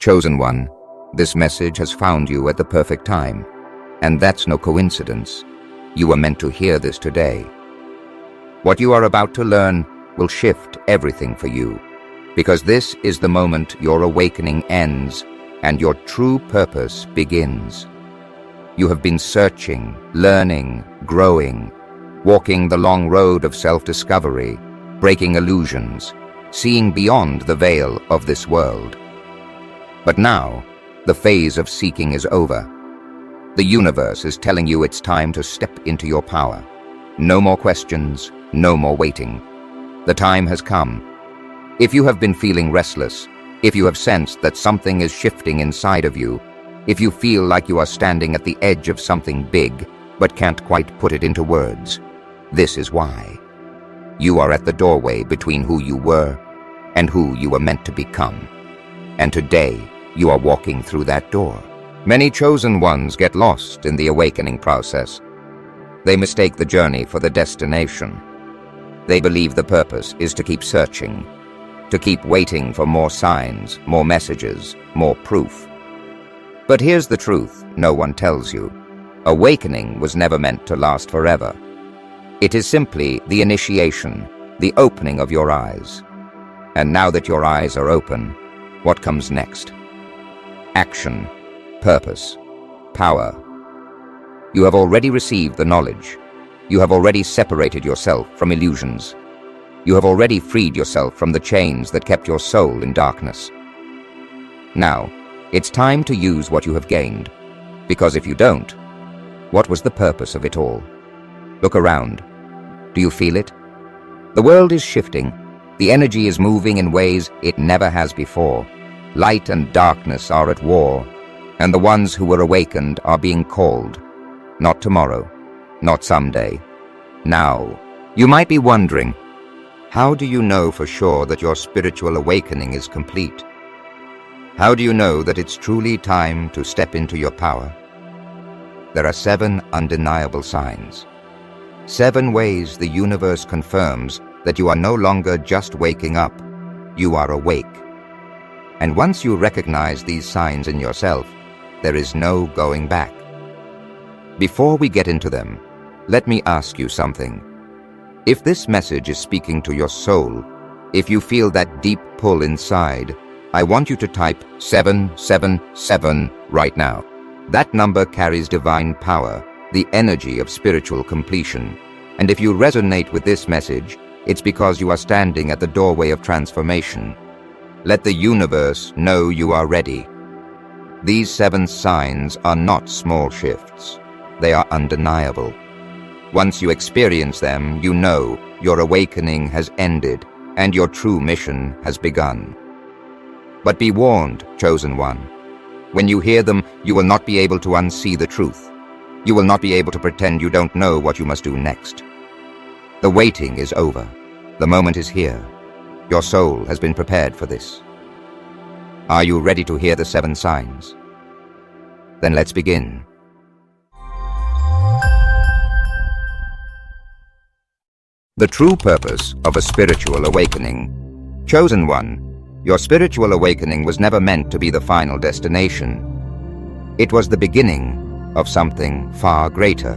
Chosen one, this message has found you at the perfect time, and that's no coincidence. You were meant to hear this today. What you are about to learn will shift everything for you, because this is the moment your awakening ends and your true purpose begins. You have been searching, learning, growing, walking the long road of self-discovery, breaking illusions, seeing beyond the veil of this world. But now, the phase of seeking is over. The universe is telling you it's time to step into your power. No more questions, no more waiting. The time has come. If you have been feeling restless, if you have sensed that something is shifting inside of you, if you feel like you are standing at the edge of something big, but can't quite put it into words, this is why. You are at the doorway between who you were and who you were meant to become. And today, you are walking through that door. Many chosen ones get lost in the awakening process. They mistake the journey for the destination. They believe the purpose is to keep searching, to keep waiting for more signs, more messages, more proof. But here's the truth no one tells you. Awakening was never meant to last forever. It is simply the initiation, the opening of your eyes. And now that your eyes are open, what comes next? Action, purpose, power. You have already received the knowledge. You have already separated yourself from illusions. You have already freed yourself from the chains that kept your soul in darkness. Now, it's time to use what you have gained. Because if you don't, what was the purpose of it all? Look around. Do you feel it? The world is shifting. The energy is moving in ways it never has before. Light and darkness are at war, and the ones who were awakened are being called. Not tomorrow, not someday. Now, you might be wondering, how do you know for sure that your spiritual awakening is complete? How do you know that it's truly time to step into your power? There are 7 undeniable signs. 7 ways the universe confirms that you are no longer just waking up, you are awake. And once you recognize these signs in yourself, there is no going back. Before we get into them, let me ask you something. If this message is speaking to your soul, if you feel that deep pull inside, I want you to type 777 right now. That number carries divine power, the energy of spiritual completion. And if you resonate with this message, it's because you are standing at the doorway of transformation. Let the universe know you are ready. These 7 signs are not small shifts. They are undeniable. Once you experience them, you know your awakening has ended and your true mission has begun. But be warned, chosen one. When you hear them, you will not be able to unsee the truth. You will not be able to pretend you don't know what you must do next. The waiting is over. The moment is here. Your soul has been prepared for this. Are you ready to hear the 7 signs? Then let's begin. The true purpose of a spiritual awakening. Chosen one, your spiritual awakening was never meant to be the final destination. It was the beginning of something far greater.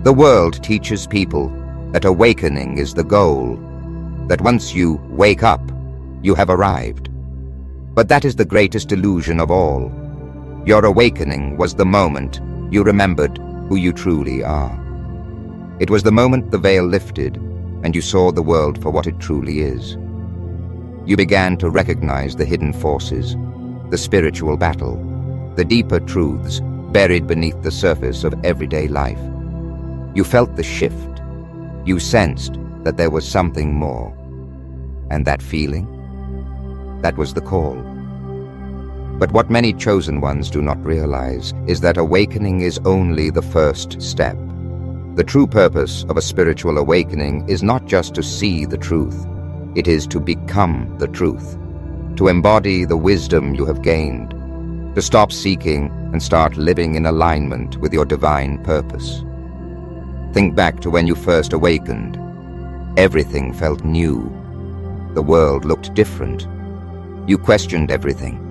The world teaches people that awakening is the goal, that once you wake up, you have arrived. But that is the greatest illusion of all. Your awakening was the moment you remembered who you truly are. It was the moment the veil lifted and you saw the world for what it truly is. You began to recognize the hidden forces, the spiritual battle, the deeper truths buried beneath the surface of everyday life. You felt the shift. You sensed that there was something more. And that feeling? That was the call. But what many chosen ones do not realize is that awakening is only the first step. The true purpose of a spiritual awakening is not just to see the truth. It is to become the truth, to embody the wisdom you have gained, to stop seeking and start living in alignment with your divine purpose. Think back to when you first awakened. Everything felt new. The world looked different. You questioned everything.